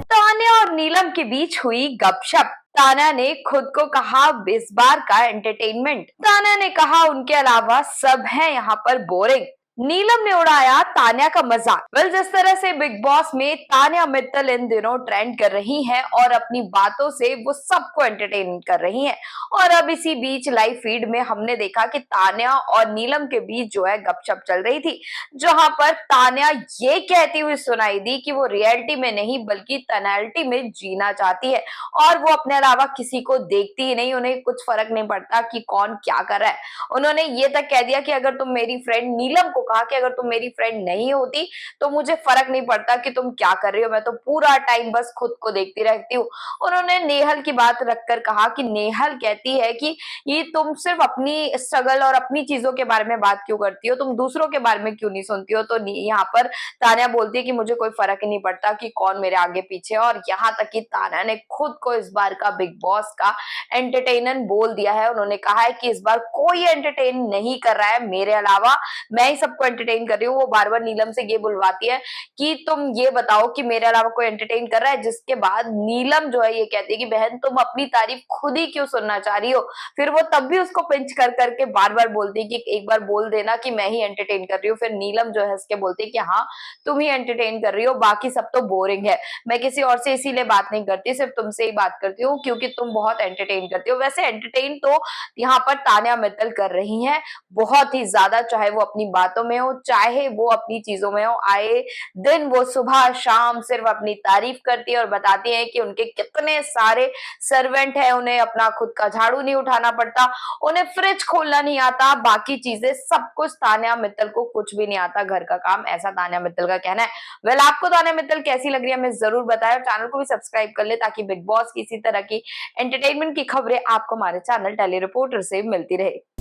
तान्या और नीलम के बीच हुई गपशप। तान्या ने खुद को कहा इस बार का एंटरटेनमेंट। तान्या ने कहा उनके अलावा सब है यहाँ पर बोरिंग। नीलम ने उड़ाया तान्या का मजाक। जिस तरह से बिग बॉस में तान्या मित्तल इन दिनों ट्रेंड कर रही हैं और अपनी बातों से वो सबको एंटरटेन कर रही हैं। और अब इसी बीच लाइव फीड में हमने देखा कि तान्या और नीलम के बीच जो है गपशप चल रही थी, जहां पर तान्या ये कहती हुई सुनाई दी कि वो रियलिटी में नहीं बल्कि पेनल्टी में जीना चाहती है और वो अपने अलावा किसी को देखती ही नहीं, उन्हें कुछ फर्क नहीं पड़ता कि कौन क्या कर रहा है। उन्होंने ये तक कह दिया कि अगर तुम मेरी फ्रेंड, नीलम को कहा कि अगर तुम मेरी फ्रेंड नहीं होती तो मुझे फर्क नहीं पड़ता कि तुम क्या कर रही हो, मैं तो पूरा टाइम बस खुद को देखती रहती हूँ। उन्होंने नेहल की बात रखकर कहा कि नेहल कहती है कि ये तुम सिर्फ अपनी स्ट्रगल और अपनी चीजों के बारे में बात क्यों करती हो, तुम दूसरों के बारे में क्यों नहीं सुनती हो। तो यहाँ पर तान्या बोलती है कि मुझे कोई फर्क ही नहीं पड़ता कि कौन मेरे आगे पीछे है। और यहाँ तक कि तान्या ने खुद को इस बार का बिग बॉस का एंटरटेनर बोल दिया है। उन्होंने कहा है कि इस बार कोई एंटरटेन नहीं कर रहा है मेरे अलावा, मैं ही सबको एंटरटेन कर रही हूँ। वो बार बार नीलम से ये बुलवाती है कि तुम ये बताओ कि मेरे अलावा कोई एंटरटेन कर रहा है, जिसके बाद नीलम जो है ये कहती है कि बहन तुम अपनी तारीफ खुद ही क्यों सुनना चाह रही हो। फिर वो तब भी उसको पिंच कर करके बार बार बोलती है कि एक बार बोल देना कि मैं ही एंटरटेन कर रही हूँ। फिर नीलम जो है इसके बोलती है कि हाँ तुम ही एंटरटेन कर रही हो, बाकी सब तो बोरिंग है, मैं किसी और से इसीलिए बात नहीं करती, सिर्फ तुमसे ही बात करती हूँ क्योंकि तुम बहुत एंटरटेन करती हो। वैसे एंटरटेन तो यहाँ पर तान्या मित्तल कर रही हैं बहुत ही ज्यादा, चाहे वो अपनी बातों में हो चाहे वो अपनी चीजों में हो। आए दिन वो सुबह शाम सिर्फ अपनी तारीफ करती है और बताती है कि उनके कितने सारे सर्वेंट है, उन्हें अपना खुद का झाड़ू नहीं उठाना पड़ता, उन्हें फ्रिज खोलना नहीं आता, बाकी चीजें सब कुछ तान्या मित्तल को कुछ भी नहीं आता घर का काम, ऐसा तान्या मित्तल का कहना है। आपको तान्या मित्तल कैसी लग रही है हमें जरूर बताएं और चैनल को भी सब्सक्राइब कर ले ताकि बिग बॉस की इसी तरह की एंटरटेनमेंट की खबरें आपको हमारे चैनल टेली रिपोर्टर से मिलती रहे।